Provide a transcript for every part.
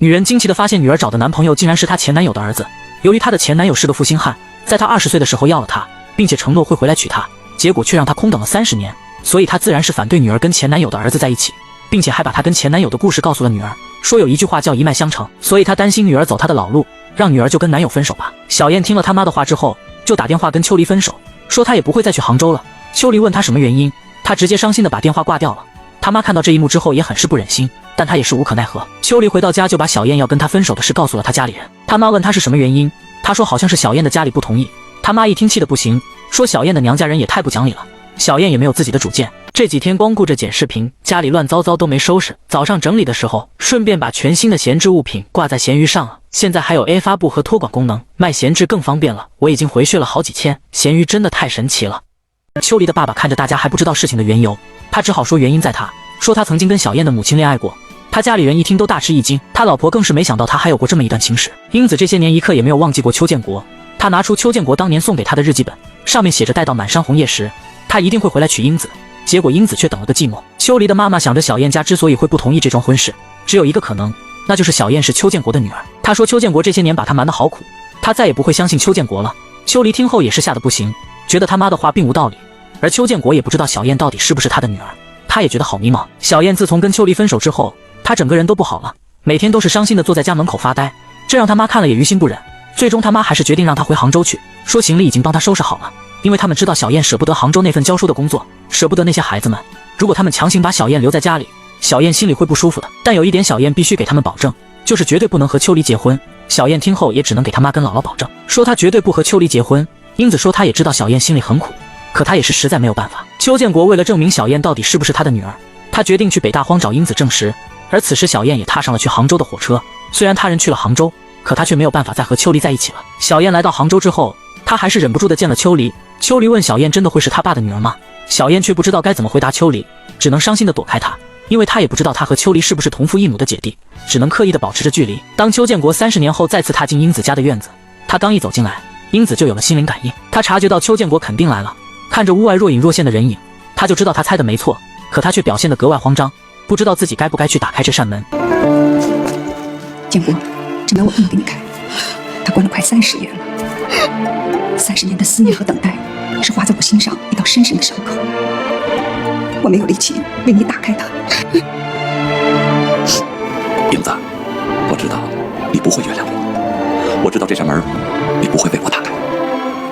女人惊奇地发现女儿找的男朋友竟然是她前男友的儿子。由于她的前男友是个负心汉，在她20岁的时候要了她，并且承诺会回来娶她，结果却让她空等了30年，所以她自然是反对女儿跟前男友的儿子在一起，并且还把她跟前男友的故事告诉了女儿，说有一句话叫一脉相承，所以她担心女儿走她的老路，让女儿就跟男友分手吧。小燕听了他妈的话之后，就打电话跟秋离分手，说她也不会再去杭州了。秋离问她什么原因，她直接伤心的把电话挂掉了。他妈看到这一幕之后也很是不忍心，但她也是无可奈何。秋离回到家就把小燕要跟她分手的事告诉了她家里人。他妈问她是什么原因，她说好像是小燕的家里不同意。他妈一听气得不行，说小燕的娘家人也太不讲理了，小燕也没有自己的主见，这几天光顾着剪视频，家里乱糟糟都没收拾。早上整理的时候，顺便把全新的闲置物品挂在闲鱼上了，现在还有 A 发布和托管功能，卖闲置更方便了。我已经回血了好几千，闲鱼真的太神奇了。秋离的爸爸看着大家还不知道事情的缘由，他只好说原因在他，说他曾经跟小燕的母亲恋爱过。他家里人一听都大吃一惊，他老婆更是没想到他还有过这么一段情史。英子这些年一刻也没有忘记过邱建国，他拿出邱建国当年送给他的日记本，上面写着待到满山红叶时，他一定会回来娶英子。结果英子却等了个寂寞。秋离的妈妈想着小燕家之所以会不同意这桩婚事，只有一个可能，那就是小燕是邱建国的女儿。她说邱建国这些年把她瞒得好苦，她再也不会相信邱建国了。秋离听后也是吓得不行，觉得他妈的话并无道理，而邱建国也不知道小燕到底是不是他的女儿，他也觉得好迷茫。小燕自从跟秋离分手之后，她整个人都不好了，每天都是伤心的坐在家门口发呆，这让他妈看了也于心不忍。最终他妈还是决定让她回杭州去，说行李已经帮她收拾好了，因为他们知道小燕舍不得杭州那份教书的工作，舍不得那些孩子们，如果他们强行把小燕留在家里，小燕心里会不舒服的。但有一点小燕必须给他们保证，就是绝对不能和秋离结婚。小燕听后也只能给他妈跟姥姥保证，说她绝对不和秋离结婚。英子说她也知道小燕心里很苦，可她也是实在没有办法。邱建国为了证明小燕到底是不是他的女儿，他决定去北大荒找英子证实。而此时小燕也踏上了去杭州的火车，虽然他人去了杭州，可他却没有办法再和秋离在一起了。小燕来到杭州之后，他还是忍不住的见了秋离。秋离问小燕真的会是他爸的女儿吗？小燕却不知道该怎么回答秋离，只能伤心的躲开他，因为他也不知道他和秋离是不是同父异母的姐弟，只能刻意的保持着距离。当邱建国30年后再次踏进英子家的院子，他刚一走进来，英子就有了心灵感应，他察觉到邱建国肯定来了，看着屋外若隐若现的人影，他就知道他猜的没错，可他却表现得格外慌张，不知道自己该不该去打开这扇门。建国，这门我不能给你开，他关了快30年了，30年的思念和等待是划在我心上一道深深的伤口，我没有力气为你打开它。英子，我知道你不会原谅我，我知道这扇门你不会为我打开，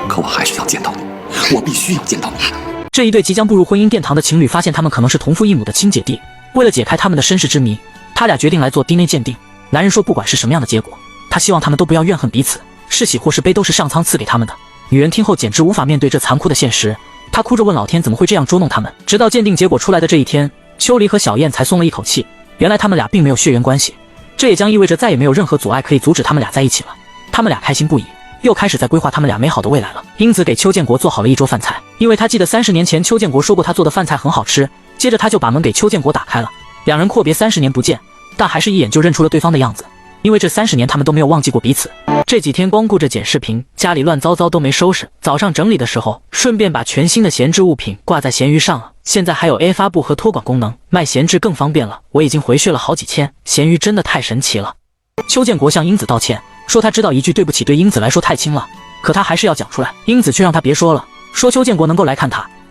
可我还是要见到你，我必须要见到你。这一对即将步入婚姻殿堂的情侣发现他们可能是同父异母的亲姐弟，为了解开他们的身世之谜，他俩决定来做 DNA 鉴定。男人说不管是什么样的结果，他希望他们都不要怨恨彼此，是喜或是悲都是上苍赐给他们的。女人听后简直无法面对这残酷的现实，她哭着问老天怎么会这样捉弄他们。直到鉴定结果出来的这一天，秋离和小燕才松了一口气，原来他们俩并没有血缘关系，这也将意味着再也没有任何阻碍可以阻止他们俩在一起了。他们俩开心不已，又开始在规划他们俩美好的未来了。英子给邱建国做好了一桌饭菜，因为他记得30年前邱建国说过他做的饭菜很好吃，接着他就把门给邱建国打开了。两人阔别30年不见，但还是一眼就认出了对方的样子，因为这30年他们都没有忘记过彼此。这几天光顾着剪视频，家里乱糟糟都没收拾，早上整理的时候顺便把全新的闲置物品挂在闲鱼上了，现在还有 A 发布和托管功能，卖闲置更方便了。我已经回血了好几千，闲鱼真的太神奇了。邱建国向英子道歉，说他知道一句对不起对英子来说太轻了，可他还是要讲出来。英子却让他别说了，说邱建国能够来看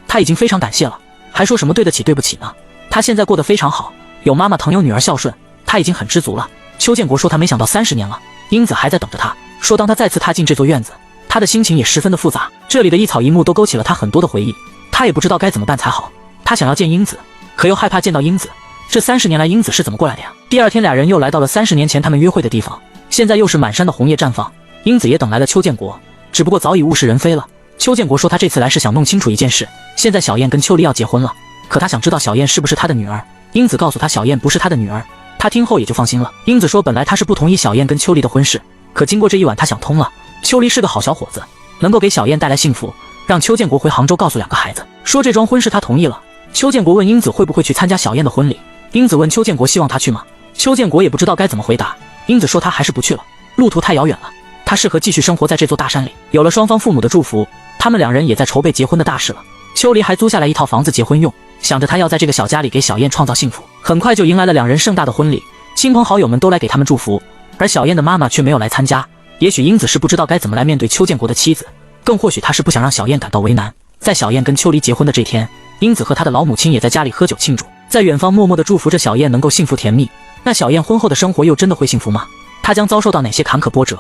他已经非常感谢了，还说什么对得起对不起呢？他现在过得非常好，有妈妈疼有女儿孝顺，他已经很知足了。邱建国说他没想到30年了，英子还在等着他，说当他再次踏进这座院子，他的心情也十分的复杂，这里的一草一木都勾起了他很多的回忆，他也不知道该怎么办才好。他想要见英子，可又害怕见到英子，这30年来英子是怎么过来的呀？第二天俩人又来到了30年前他们约会的地方，现在又是满山的红叶绽放，英子也等来了邱建国，只不过早已物是人非了。邱建国说他这次来是想弄清楚一件事，现在小燕跟秋离要结婚了，可他想知道小燕是不是他的女儿。英子告诉他小燕不是他的女儿，他听后也就放心了。英子说本来他是不同意小燕跟秋离的婚事，可经过这一晚他想通了，秋离是个好小伙子，能够给小燕带来幸福，让邱建国回杭州告诉2个孩子，说这桩婚事他同意了。邱建国问英子会不会去参加小燕的婚礼，英子问邱建国希望他去吗？邱建国也不知道该怎么回答，英子说他还是不去了，路途太遥远了，他适合继续生活在这座大山里。有了双方父母的祝福，他们两人也在筹备结婚的大事了。秋离还租下来一套房子结婚用，想着他要在这个小家里给小燕创造幸福。很快就迎来了两人盛大的婚礼，亲朋好友们都来给他们祝福，而小燕的妈妈却没有来参加。也许英子是不知道该怎么来面对邱建国的妻子，更或许她是不想让小燕感到为难。在小燕跟秋离结婚的这天，英子和她的老母亲也在家里喝酒庆祝，在远方默默地祝福着小燕能够幸福甜蜜。那小燕婚后的生活又真的会幸福吗？她将遭受到哪些坎坷波折？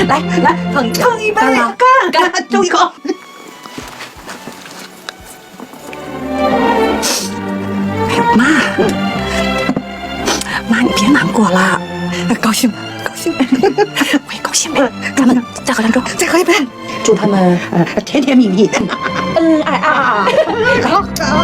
来，碰一杯，干，抽一口。哎呦，妈，你别难过了，高兴，我也高兴。咱们再喝2盅，再喝一杯，祝他们甜甜蜜蜜，恩爱啊！好，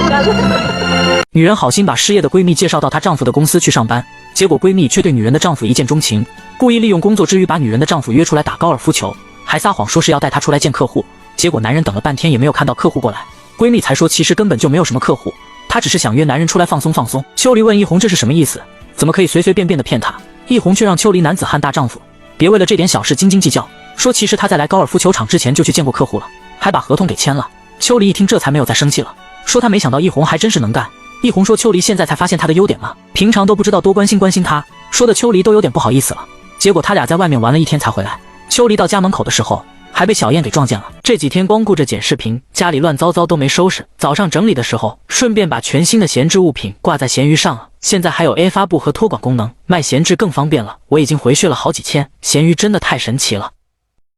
干了。女人好心把失业的闺蜜介绍到她丈夫的公司去上班，结果闺蜜却对女人的丈夫一见钟情，故意利用工作之余把女人的丈夫约出来打高尔夫球，还撒谎说是要带她出来见客户。结果男人等了半天也没有看到客户过来，闺蜜才说其实根本就没有什么客户，她只是想约男人出来放松放松。秋离问一红这是什么意思，怎么可以随随便便的骗她？一红却让秋离男子汉大丈夫，别为了这点小事斤斤计较，说其实他在来高尔夫球场之前就去见过客户了，还把合同给签了。秋离一听这才没有再生气了，说他没想到一红还真是能干。一红说秋离现在才发现他的优点了，平常都不知道多关心他，说的秋离都有点不好意思了。结果他俩在外面玩了一天才回来，秋离到家门口的时候还被小燕给撞见了。这几天光顾着剪视频，家里乱糟糟都没收拾，早上整理的时候顺便把全新的闲置物品挂在闲鱼上了，现在还有 A 发布和托管功能，卖闲置更方便了，我已经回血了好几千，闲鱼真的太神奇了。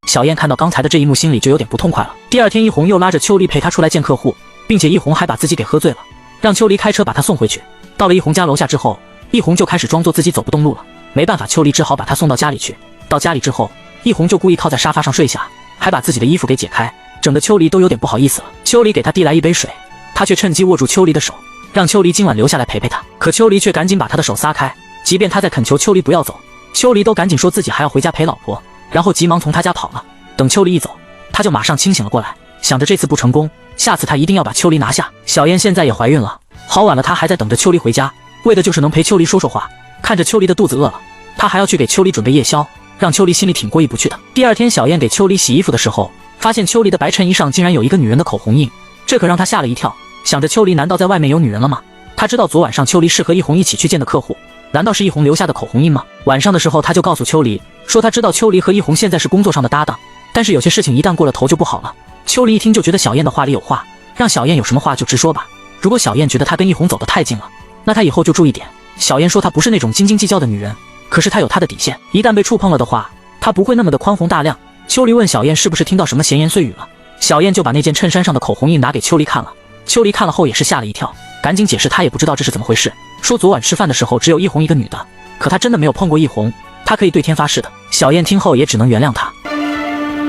小燕看到刚才的这一幕心里就有点不痛快了。第二天一红又拉着秋离陪她出来见客户，并且一红还把自己给喝醉了，让秋离开车把她送回去。到了一红家楼下之后，一红就开始装作自己走不动路了，没办法，秋离只好把她送到家里去。到家里之后，一红就故意靠在沙发上睡下，还把自己的衣服给解开，整得秋离都有点不好意思了。秋离给她递来一杯水，她却趁机握住秋离的手，让秋离今晚留下来陪陪她。可秋离却赶紧把她的手撒开，即便她在恳求秋离不要走，秋离都赶紧说自己还要回家陪老婆，然后急忙从她家跑了。等秋离一走，她就马上清醒了过来，想着这次不成功，下次她一定要把秋离拿下。小燕现在也怀孕了，好晚了她还在等着秋离回家，为的就是能陪秋离说说话。看着秋离的肚子饿了，她还要去给秋离准备夜宵，让秋离心里挺过意不去的。第二天小燕给秋离洗衣服的时候，发现秋离的白衬衣上竟然有一个女人的口红印，这可让她吓了一跳，想着秋离难道在外面有女人了吗？她知道昨晚上秋离是和一红一起去见的客户，难道是一红留下的口红印吗？晚上的时候她就告诉秋离说她知道秋离和一红现在是工作上的搭档，但是有些事情一旦过了头就不好了。秋离一听就觉得小燕的话里有话，让小燕有什么话就直说吧，如果小燕觉得她跟一红走得太近了，那她以后就注意点。小燕说她不是那种斤斤计较的女人，可是她有她的底线，一旦被触碰了的话，她不会那么的宽宏大量。秋离问小燕是不是听到什么闲言碎语了，小燕就把那件衬衫上的口红印拿给秋离看了。秋离看了后也是吓了一跳，赶紧解释她也不知道这是怎么回事，说昨晚吃饭的时候只有一红一个女的，可她真的没有碰过一红，她可以对天发誓的。小燕听后也只能原谅她。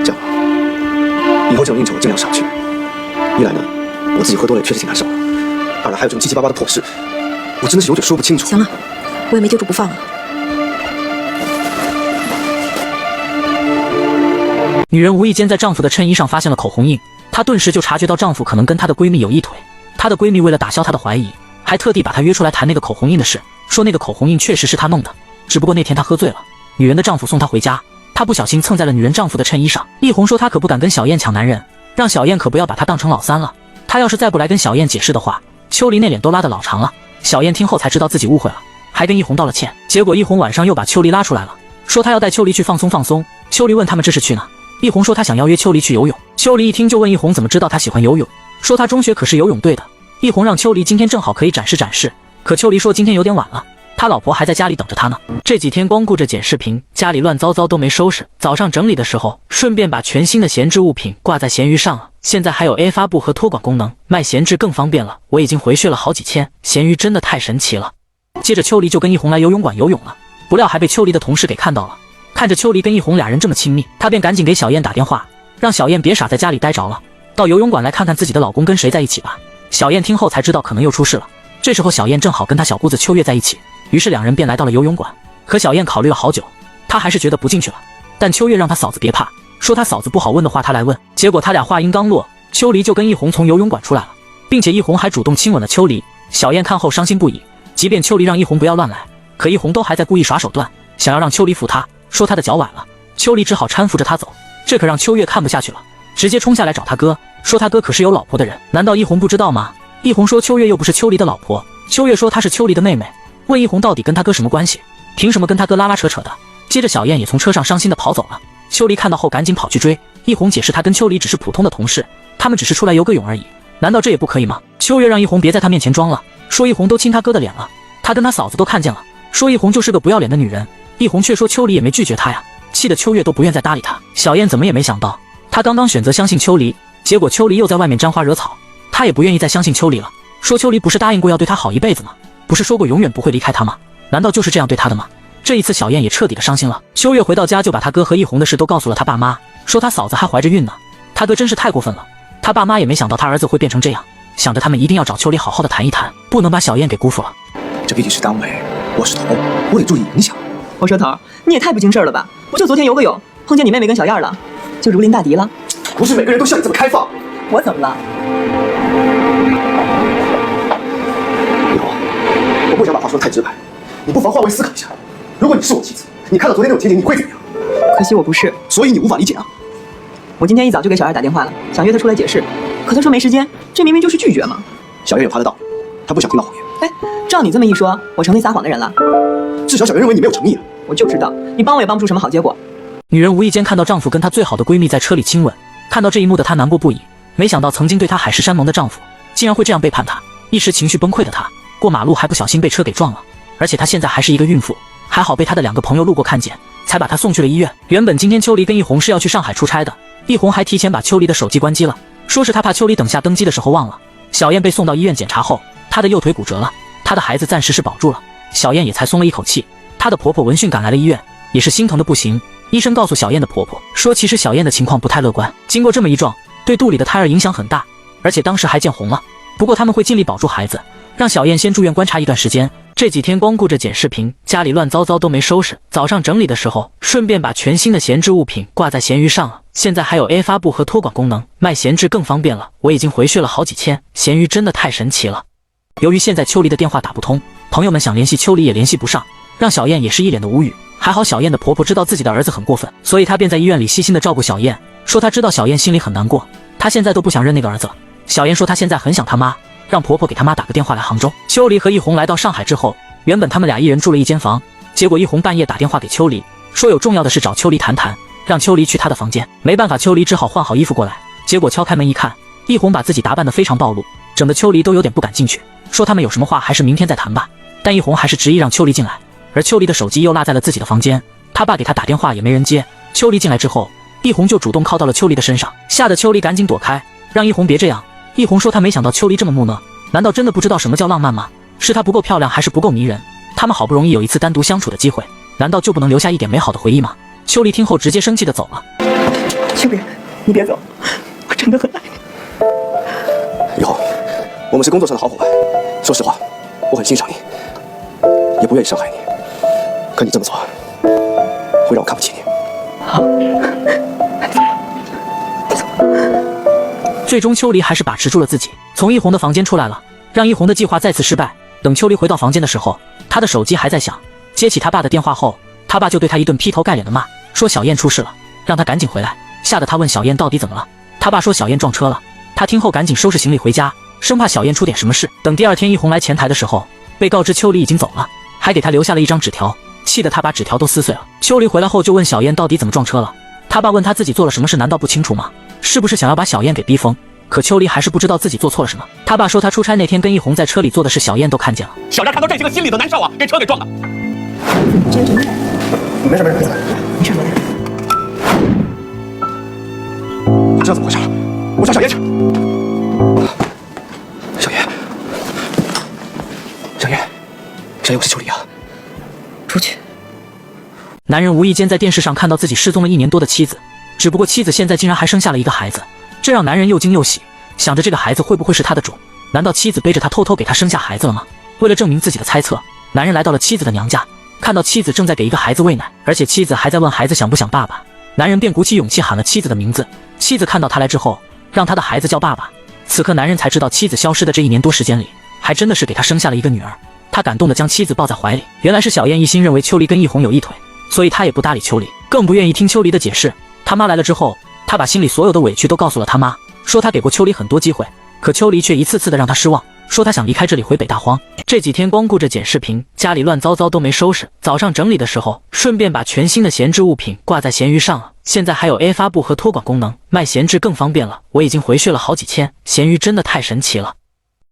这样吧，以后这种应酬尽量少去。一来呢，我自己喝多了也确实挺难受的；二来还有这种七七八八的破事，我真的是有点说不清楚。行了，我也没揪住不放了。女人无意间在丈夫的衬衣上发现了口红印，她顿时就察觉到丈夫可能跟她的闺蜜有一腿。她的闺蜜为了打消她的怀疑，还特地把她约出来谈那个口红印的事，说那个口红印确实是她弄的，只不过那天她喝醉了，女人的丈夫送她回家，她不小心蹭在了女人丈夫的衬衣上。一红说她可不敢跟小燕抢男人，让小燕可不要把她当成老三了，她要是再不来跟小燕解释的话，秋离那脸都拉得老长了。小燕听后才知道自己误会了，还跟一红道了歉。结果一红晚上又把秋离拉出来了，说她要带秋离去放松放松。秋离问他们这是去哪，一红说她想邀约秋离去游泳。秋离一听就问一红怎么知道她喜欢游泳，说她中学可是游泳队的。一红让秋离今天正好可以展示展示，可秋离说今天有点晚了，他老婆还在家里等着他呢。这几天光顾着剪视频，家里乱糟糟都没收拾，早上整理的时候顺便把全新的闲置物品挂在闲鱼上了，现在还有 A 发布和托管功能，卖闲置更方便了，我已经回血了好几千，闲鱼真的太神奇了。接着秋离就跟一红来游泳馆游泳了，不料还被秋离的同事给看到了。看着秋离跟一红俩人这么亲密，他便赶紧给小燕打电话，让小燕别傻在家里待着了，到游泳馆来看看自己的老公跟谁在一起吧。小燕听后才知道可能又出事了，这时候小燕正好跟她小姑子秋月在一起，于是两人便来到了游泳馆。可小燕考虑了好久，她还是觉得不进去了，但秋月让她嫂子别怕，说她嫂子不好问的话她来问。结果他俩话音刚落，秋离就跟一红从游泳馆出来了，并且一红还主动亲吻了秋离。小燕看后伤心不已，即便秋离让一红不要乱来，可一红都还在故意耍手段，想要让秋离扶她，说她的脚崴了。秋离只好搀扶着她走，这可让秋月看不下去了，直接冲下来找他哥，说他哥可是有老婆的人，难道一红不知道吗？一红说秋月又不是秋离的老婆，秋月说她是秋离的妹妹，问一红到底跟他哥什么关系。凭什么跟他哥拉拉扯扯的？接着小燕也从车上伤心的跑走了。秋离看到后赶紧跑去追，一红解释他跟秋离只是普通的同事，他们只是出来游个泳而已，难道这也不可以吗？秋月让一红别在他面前装了，说一红都亲他哥的脸了，他跟他嫂子都看见了，说一红就是个不要脸的女人。一红却说秋离也没拒绝他呀，气得秋月都不愿再搭理他。小燕怎么也没想到，他刚刚选择相信秋离，结果秋离又在外面沾花惹草，他也不愿意再相信秋离了，说秋离不是答应过要对他好一辈子吗？不是说过永远不会离开他吗？难道就是这样对他的吗？这一次小燕也彻底的伤心了。秋月回到家就把他哥和一红的事都告诉了他爸妈，说他嫂子还怀着孕呢。他哥真是太过分了，他爸妈也没想到他儿子会变成这样，想着他们一定要找秋离好好的谈一谈，不能把小燕给辜负了。这毕竟是单位，我是头，我得注意影响。我说头，你也太不经事了吧？不就昨天游个泳，碰见你妹妹跟小燕了，就如临大敌了？不是每个人都像你这么开放。我怎么了？以后我不想把话说得太直白，你不妨换位思考一下。如果你是我妻子，你看到昨天那种情景，你会怎么样？可惜我不是，所以你无法理解啊。我今天一早就给小燕打电话了，想约她出来解释，可她说没时间，这明明就是拒绝嘛。小燕有她的道理，她不想听到谎言。哎，照你这么一说，我成那撒谎的人了。至少小燕认为你没有诚意啊。我就知道你帮我也帮不出什么好结果。女人无意间看到丈夫跟她最好的闺蜜在车里亲吻，看到这一幕的她难过不已。没想到曾经对她海誓山盟的丈夫，竟然会这样背叛她。一时情绪崩溃的她，过马路还不小心被车给撞了，而且她现在还是一个孕妇，还好被她的2个朋友路过看见，才把她送去了医院。原本今天秋离跟一红是要去上海出差的，一红还提前把秋离的手机关机了，说是她怕秋离等下登机的时候忘了。小燕被送到医院检查后，她的右腿骨折了，她的孩子暂时是保住了，小燕也才松了一口气。她的婆婆闻讯赶来了医院，也是心疼的不行。医生告诉小燕的婆婆说，其实小燕的情况不太乐观，经过这么一撞，对肚里的胎儿影响很大，而且当时还见红了。不过他们会尽力保住孩子，让小燕先住院观察一段时间。这几天光顾着剪视频，家里乱糟糟都没收拾。早上整理的时候，顺便把全新的闲置物品挂在闲鱼上了。现在还有 A 发布和托管功能，卖闲置更方便了。我已经回去了好几千，闲鱼真的太神奇了。由于现在秋离的电话打不通，朋友们想联系秋离也联系不上，让小燕也是一脸的无语。还好小燕的婆婆知道自己的儿子很过分，所以她便在医院里细心的照顾小燕，说她知道小燕心里很难过，她现在都不想认那个儿子了。小燕说她现在很想她妈，让婆婆给她妈打个电话来杭州。秋离和一红来到上海之后，原本他们俩一人住了一间房，结果一红半夜打电话给秋离，说有重要的事找秋离谈谈，让秋离去他的房间。没办法，秋离只好换好衣服过来，结果敲开门一看，一红把自己打扮得非常暴露，整得秋离都有点不敢进去，说他们有什么话还是明天再谈吧。但一红还是执意让秋离进来，而秋离的手机又落在了自己的房间，他爸给他打电话也没人接。秋离进来之后，一红就主动靠到了秋离的身上，吓得秋离赶紧躲开，让一红别这样。一红说他没想到秋离这么木讷，难道真的不知道什么叫浪漫吗？是她不够漂亮还是不够迷人？他们好不容易有一次单独相处的机会，难道就不能留下一点美好的回忆吗？秋离听后直接生气的走了。秋离，你别走，我真的很爱你。以后我们是工作上的好伙伴，说实话，我很欣赏你，也不愿意伤害你，可你这么做会让我看不起你。好，最终秋离还是把持住了自己，从一红的房间出来了，让一红的计划再次失败。等秋离回到房间的时候，他的手机还在响，接起他爸的电话后，他爸就对他一顿劈头盖脸的骂，说小燕出事了，让他赶紧回来。吓得他问小燕到底怎么了，他爸说小燕撞车了。他听后赶紧收拾行李回家，生怕小燕出点什么事。等第二天一红来前台的时候，被告知秋离已经走了，还给他留下了一张纸条，气得他把纸条都撕碎了。秋离回来后就问小燕到底怎么撞车了，他爸问他自己做了什么事难道不清楚吗？是不是想要把小燕给逼疯？可秋离还是不知道自己做错了什么。他爸说他出差那天跟一红在车里做的事小燕都看见了。小燕看到这些个心里的难受啊，给车给撞的。真是没事没事没事，没事没事。不知道怎么回事了，我找小燕去。小燕，小燕，谁又是秋离啊？出去。男人无意间在电视上看到自己失踪了1年多的妻子，只不过妻子现在竟然还生下了一个孩子，这让男人又惊又喜，想着这个孩子会不会是他的种？难道妻子背着他偷偷给他生下孩子了吗？为了证明自己的猜测，男人来到了妻子的娘家，看到妻子正在给一个孩子喂奶，而且妻子还在问孩子想不想爸爸，男人便鼓起勇气喊了妻子的名字。妻子看到他来之后，让他的孩子叫爸爸。此刻男人才知道妻子消失的这1年多时间里，还真的是给他生下了一个女儿。他感动地将妻子抱在怀里。原来是小燕一心认为秋离跟一红有一腿，所以他也不搭理秋离，更不愿意听秋离的解释。他妈来了之后，他把心里所有的委屈都告诉了他妈，说他给过秋离很多机会，可秋离却一次次的让他失望，说他想离开这里回北大荒。这几天光顾着剪视频，家里乱糟糟都没收拾。早上整理的时候，顺便把全新的闲置物品挂在闲鱼上了。现在还有 A 发布和托管功能，卖闲置更方便了。我已经回血了好几千，闲鱼真的太神奇了。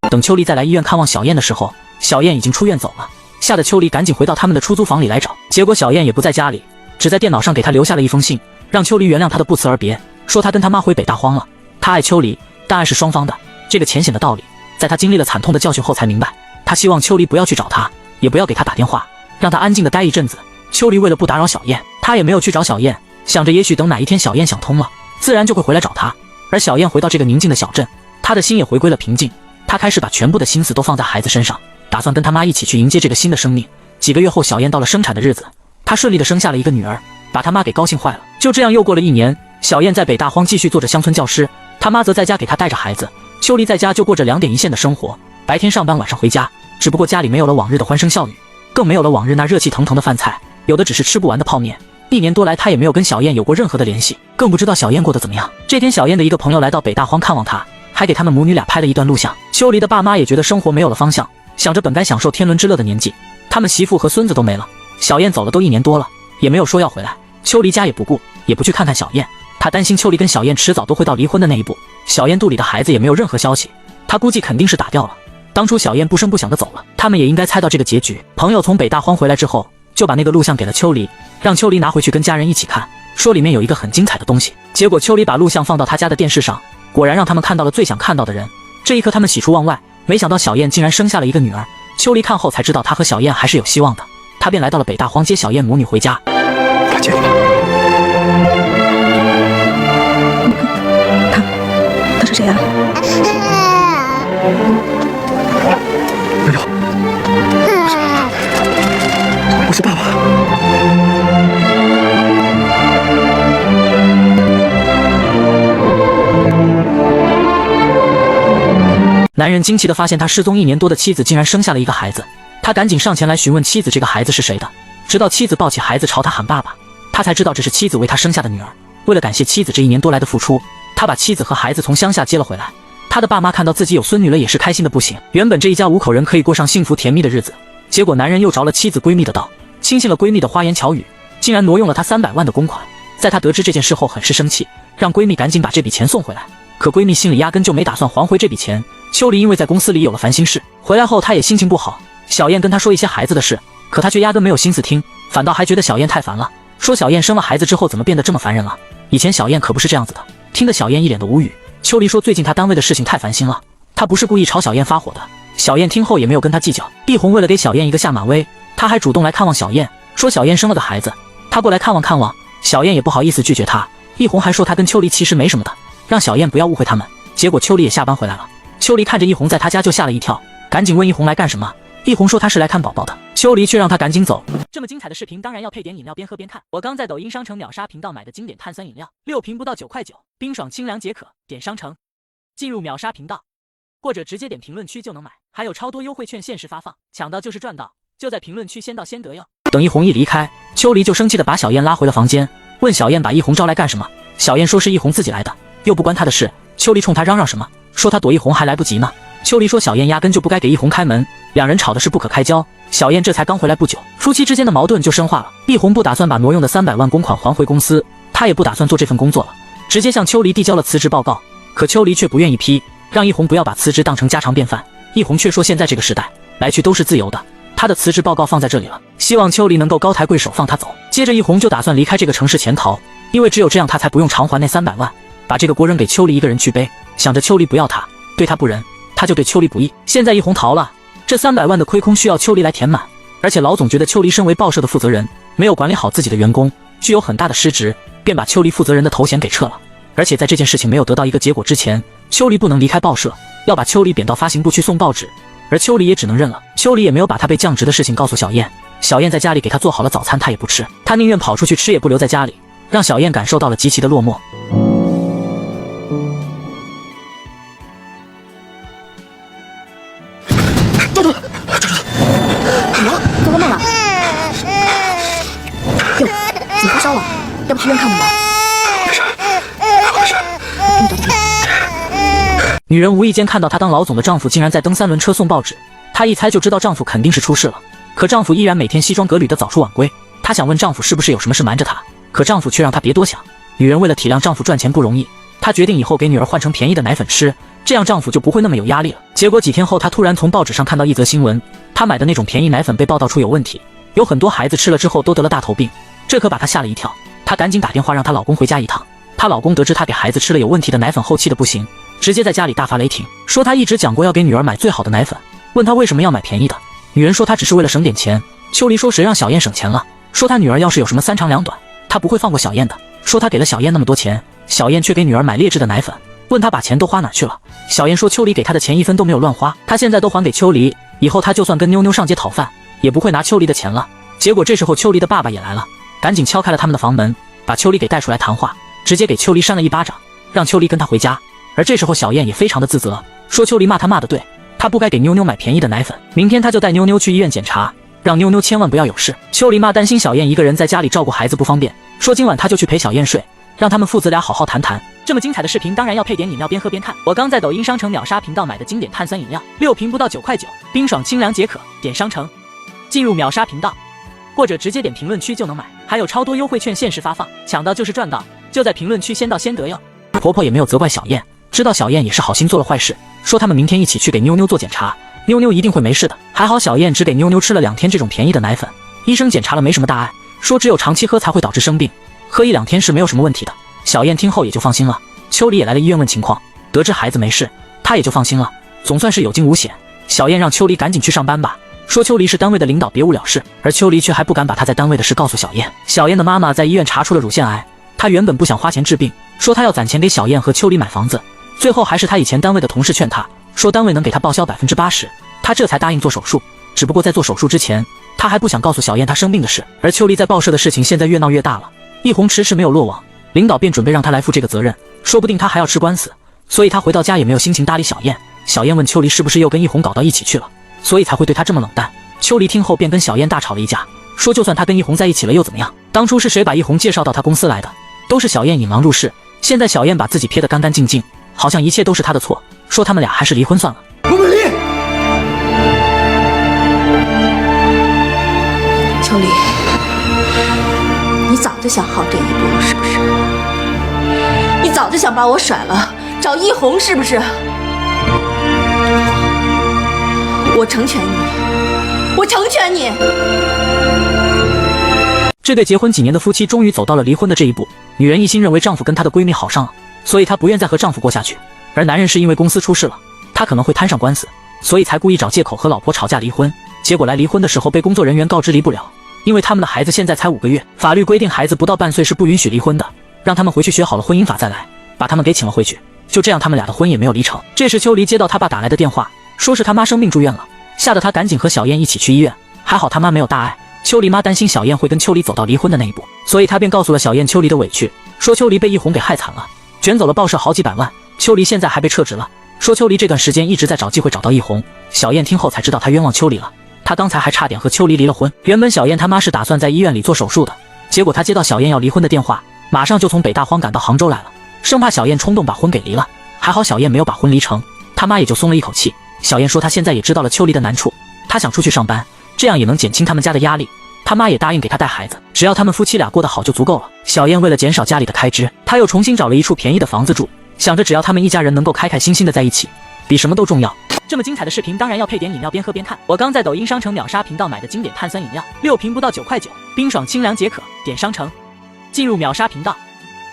等秋离再来医院看望小燕的时候，小燕已经出院走了，吓得秋离赶紧回到他们的出租房里来找。结果小燕也不在家里，只在电脑上给他留下了一封信，让秋离原谅他的不辞而别，说他跟他妈回北大荒了。他爱秋离，但爱是双方的。这个浅显的道理，在他经历了惨痛的教训后才明白。他希望秋离不要去找他，也不要给他打电话，让他安静的待一阵子。秋离为了不打扰小燕，他也没有去找小燕，想着也许等哪一天小燕想通了，自然就会回来找他。而小燕回到这个宁静的小镇，他的心也回归了平静。他开始把全部的心思都放在孩子身上，打算跟他妈一起去迎接这个新的生命。几个月后，小燕到了生产的日子，她顺利的生下了一个女儿，把他妈给高兴坏了。就这样又过了1年，小燕在北大荒继续做着乡村教师，他妈则在家给她带着孩子。秋离在家就过着2点一线的生活，白天上班，晚上回家。只不过家里没有了往日的欢声笑语，更没有了往日那热气腾腾的饭菜，有的只是吃不完的泡面。1年多来，他也没有跟小燕有过任何的联系，更不知道小燕过得怎么样。这天，小燕的一个朋友来到北大荒看望他，还给他们母女俩拍了一段录像。秋离的爸妈也觉得生活没有了方向，想着本该享受天伦之乐的年纪，他们媳妇和孙子都没了。小燕走了都1年多了，也没有说要回来。秋离家也不顾，也不去看看小燕，他担心秋离跟小燕迟早都会到离婚的那一步。小燕肚里的孩子也没有任何消息，他估计肯定是打掉了。当初小燕不声不响的走了，他们也应该猜到这个结局。朋友从北大荒回来之后，就把那个录像给了秋离，让秋离拿回去跟家人一起看，说里面有一个很精彩的东西。结果秋离把录像放到他家的电视上，果然让他们看到了最想看到的人。这一刻他们喜出望外，没想到小燕竟然生下了一个女儿。秋离看后才知道他和小燕还是有希望的，他便来到了北大荒接小燕母女回家。来接你吧。他是谁啊？没有，我是爸爸。男人惊奇地发现他失踪1年多的妻子竟然生下了一个孩子，他赶紧上前来询问妻子这个孩子是谁的，直到妻子抱起孩子朝他喊爸爸，他才知道这是妻子为他生下的女儿。为了感谢妻子这1年多来的付出，他把妻子和孩子从乡下接了回来。他的爸妈看到自己有孙女了，也是开心的不行。原本这一家5口人可以过上幸福甜蜜的日子，结果男人又着了妻子闺蜜的道，轻信了闺蜜的花言巧语，竟然挪用了她300万的公款。在她得知这件事后，很是生气，让闺蜜赶紧把这笔钱送回来。可闺蜜心里压根就没打算还回这笔钱。秋离因为在公司里有了烦心事，回来后她也心情不好。小燕跟她说一些孩子的事，可她却压根没有心思听，反倒还觉得小燕太烦了，说小燕生了孩子之后怎么变得这么烦人了？以前小燕可不是这样子的。听得小燕一脸的无语。秋离说最近她单位的事情太烦心了，她不是故意朝小燕发火的。小燕听后也没有跟她计较。易红为了给小燕一个下马威，他还主动来看望小燕，说小燕生了个孩子，他过来看望看望。小燕也不好意思拒绝他。易红还说他跟秋离其实没什么的，让小燕不要误会他们。结果秋离也下班回来了，秋离看着易红在他家就吓了一跳，赶紧问易红来干什么。易红说他是来看宝宝的，秋离却让他赶紧走。这么精彩的视频当然要配点饮料，边喝边看。我刚在抖音商城秒杀频道买的经典碳酸饮料，6瓶不到9块9，冰爽清凉解渴。点商城进入秒杀频道，或者直接点评论区就能买，还有超多优惠券限时发放，抢到就是赚到，就在评论区先到先得哟。等易红一离开，秋离就生气的把小燕拉回了房间，问小燕把易红招来干什么。小燕说是易红自己来的，又不关他的事。秋离冲他嚷嚷什么，说他躲易红还来不及呢。秋离说小燕压根就不该给易红开门，两人吵的是不可开交。小燕这才刚回来不久，夫妻之间的矛盾就深化了。易红不打算把挪用的300万公款还回公司，他也不打算做这份工作了，直接向秋离递交了辞职报告。可秋离却不愿意批，让易红不要把辞职当成家常便饭。易红却说现在这个时代来去都是自由的，他的辞职报告放在这里了，希望秋离能够高抬贵手放他走。接着易红就打算离开这个城市潜逃，因为只有这样他才不用偿还那300万，把这个锅扔给秋离一个人去背。想着秋离不要他，对他不仁，他就对秋离不义。现在易红逃了，这300万的亏空需要秋离来填满。而且老总觉得秋离身为报社的负责人，没有管理好自己的员工，具有很大的失职，便把秋离负责人的头衔给撤了。而且在这件事情没有得到一个结果之前，秋离不能离开报社，要把秋离贬到发行部去送报纸。而秋离也只能认了。秋离也没有把他被降职的事情告诉小燕，小燕在家里给他做好了早餐，他也不吃，他宁愿跑出去吃，也不留在家里，让小燕感受到了极其的落寞。怎么了？做噩梦了？哟，怎么发烧了？要不去医院看看吧？没事，没事。给你找点药。女人无意间看到她当老总的丈夫竟然在蹬3轮车送报纸，她一猜就知道丈夫肯定是出事了。可丈夫依然每天西装革履的早出晚归。她想问丈夫是不是有什么事瞒着她，可丈夫却让她别多想。女人为了体谅丈夫赚钱不容易，她决定以后给女儿换成便宜的奶粉吃，这样丈夫就不会那么有压力了。结果几天后，她突然从报纸上看到一则新闻，她买的那种便宜奶粉被报道出有问题，有很多孩子吃了之后都得了大头病，这可把她吓了一跳。她赶紧打电话让她老公回家一趟。她老公得知她给孩子吃了有问题的奶粉后气得不行，直接在家里大发雷霆，说她一直讲过要给女儿买最好的奶粉，问她为什么要买便宜的。女人说她只是为了省点钱。秋离说谁让小燕省钱了，说她女儿要是有什么3长2短，她不会放过小燕的。说她给了小燕那么多钱，小燕却给女儿买劣质的奶粉，问她把钱都花哪去了。小燕说秋离给她的钱1分都没有乱花，她现在都还给秋离，以后她就算跟妞妞上街讨饭，也不会拿秋离的钱了。结果这时候秋离的爸爸也来了，赶紧敲开了他们的房门，把秋离给带出来谈话，直接给秋离扇了一巴掌，让秋离跟他回家。而这时候小燕也非常的自责，说秋离骂他骂得对，他不该给妞妞买便宜的奶粉，明天他就带妞妞去医院检查，让妞妞千万不要有事。秋离妈担心小燕一个人在家里照顾孩子不方便，说今晚他就去陪小燕睡，让他们父子俩好好谈谈。这么精彩的视频当然要配点饮料边喝边看，我刚在抖音商城秒杀频道买的经典碳酸饮料，6瓶不到9块9，冰爽清凉解渴，点商城进入秒杀频道，或者直接点评论区就能买，还有超多优惠券限时发放，抢到就是赚到，就在评论区先到先得哟。婆婆也没有责怪小燕，知道小燕也是好心做了坏事，说他们明天一起去给妞妞做检查，妞妞一定会没事的。还好小燕只给妞妞吃了2天这种便宜的奶粉，医生检查了没什么大碍，说只有长期喝才会导致生病，喝1-2天是没有什么问题的。小燕听后也就放心了。秋离也来了医院问情况，得知孩子没事，她也就放心了，总算是有惊无险。小燕让秋离赶紧去上班吧，说秋离是单位的领导，别无了事，而秋离却还不敢把她在单位的事告诉小燕。小燕的妈妈在医院查出了乳腺癌，她原本不想花钱治病，说她要攒钱给小燕和秋离买房子，最后还是她以前单位的同事劝她，说单位能给她报销80%，她这才答应做手术。只不过在做手术之前，她还不想告诉小燕她生病的事。而秋离在报社的事情现在越闹越大了，一红迟迟没有落网，领导便准备让她来负这个责任，说不定她还要吃官司，所以她回到家也没有心情搭理小燕。小燕问秋离是不是又跟一红搞到一起去了，所以才会对她这么冷淡。秋离听后便跟小燕大吵了一架，说就算她跟一红在一起了又怎么样，当初是谁把一红介绍到她公司来的，都是小燕引狼入室，现在小燕把自己撇得干干净净，好像一切都是她的错，说他们俩还是离婚算了。罗美丽，秋离，你早就想好这一步了是不是？你早就想把我甩了，找一红是不是？我成全你，我成全你。这对结婚几年的夫妻终于走到了离婚的这一步，女人一心认为丈夫跟她的闺蜜好上了，所以她不愿再和丈夫过下去，而男人是因为公司出事了，他可能会摊上官司，所以才故意找借口和老婆吵架离婚。结果来离婚的时候被工作人员告知离不了，因为他们的孩子现在才5个月，法律规定孩子不到半岁是不允许离婚的，让他们回去学好了婚姻法再来，把他们给请了回去。就这样他们俩的婚也没有离成。这时秋离接到他爸打来的电话，说是他妈生病住院了，吓得他赶紧和小燕一起去医院，还好他妈没有大碍。秋离妈担心小燕会跟秋离走到离婚的那一步，所以她便告诉了小燕秋离的委屈，说秋离被一红给害惨了，卷走了报社好几百万，秋离现在还被撤职了，说秋离这段时间一直在找机会找到一红。小燕听后才知道她冤枉秋离了，她刚才还差点和秋离离了婚。原本小燕他妈是打算在医院里做手术的，结果她接到小燕要离婚的电话，马上就从北大荒赶到杭州来了，生怕小燕冲动把婚给离了。还好小燕没有把婚离成，他妈也就松了一口气。小燕说她现在也知道了秋离的难处，她想出去上班，这样也能减轻他们家的压力。他妈也答应给她带孩子，只要他们夫妻俩过得好就足够了。小燕为了减少家里的开支，她又重新找了一处便宜的房子住，想着只要他们一家人能够开开心心的在一起，比什么都重要。这么精彩的视频当然要配点饮料边喝边看，我刚在抖音商城秒杀频道买的经典碳酸饮料，6瓶不到9块9，冰爽清凉解渴，点商城进入秒杀频道，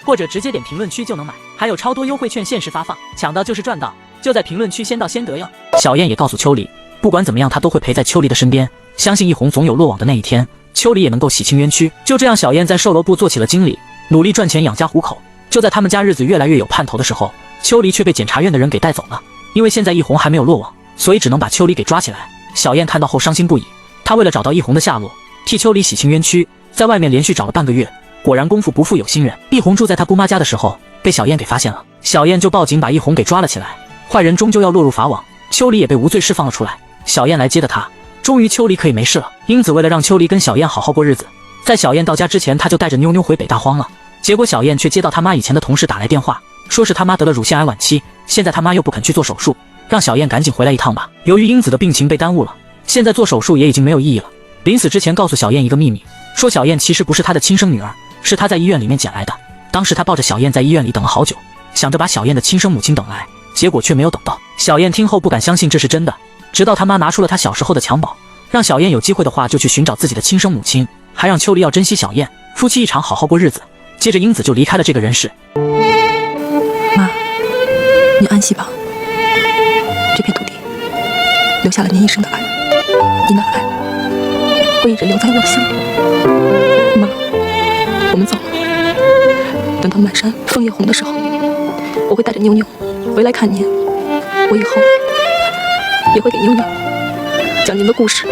或者直接点评论区就能买，还有超多优惠券限时发放，抢到就是赚到，就在评论区先到先得哟。小燕也告诉秋离，不管怎么样她都会陪在秋离的身边，相信一红总有落网的那一天，秋离也能够洗清冤屈。就这样小燕在售楼部做起了经理，努力赚钱养家糊口。就在他们家日子越来越有盼头的时候，秋离却被检察院的人给带走了，因为现在一红还没有落网，所以只能把秋离给抓起来。小燕看到后伤心不已，她为了找到一红的下落，替秋离洗清冤屈，在外面连续找了半个月，果然功夫不负有心人，一红住在她姑妈家的时候被小燕给发现了，小燕就报警把一红给抓了起来。坏人终究要落入法网，秋离也被无罪释放了出来。小燕来接的他，终于秋离可以没事了。英子为了让秋离跟小燕好好过日子，在小燕到家之前，他就带着妞妞回北大荒了。结果小燕却接到他妈以前的同事打来电话，说是他妈得了乳腺癌晚期，现在他妈又不肯去做手术，让小燕赶紧回来一趟吧。由于英子的病情被耽误了，现在做手术也已经没有意义了。临死之前告诉小燕一个秘密，说小燕其实不是他的亲生女儿，是他在医院里面捡来的。当时他抱着小燕在医院里等了好久，想着把小燕的亲生母亲等来，结果却没有等到。小燕听后不敢相信这是真的，直到他妈拿出了他小时候的襁褓，让小燕有机会的话就去寻找自己的亲生母亲，还让秋离要珍惜小燕，夫妻一场好好过日子。接着英子就离开了这个人世。妈，你安息吧，这片土地留下了您一生的爱，您的爱会一直留在我心里。妈，我们走了，等到满山枫叶红的时候，我会带着妞妞回来看您，我以后也会给妞妞讲您的故事。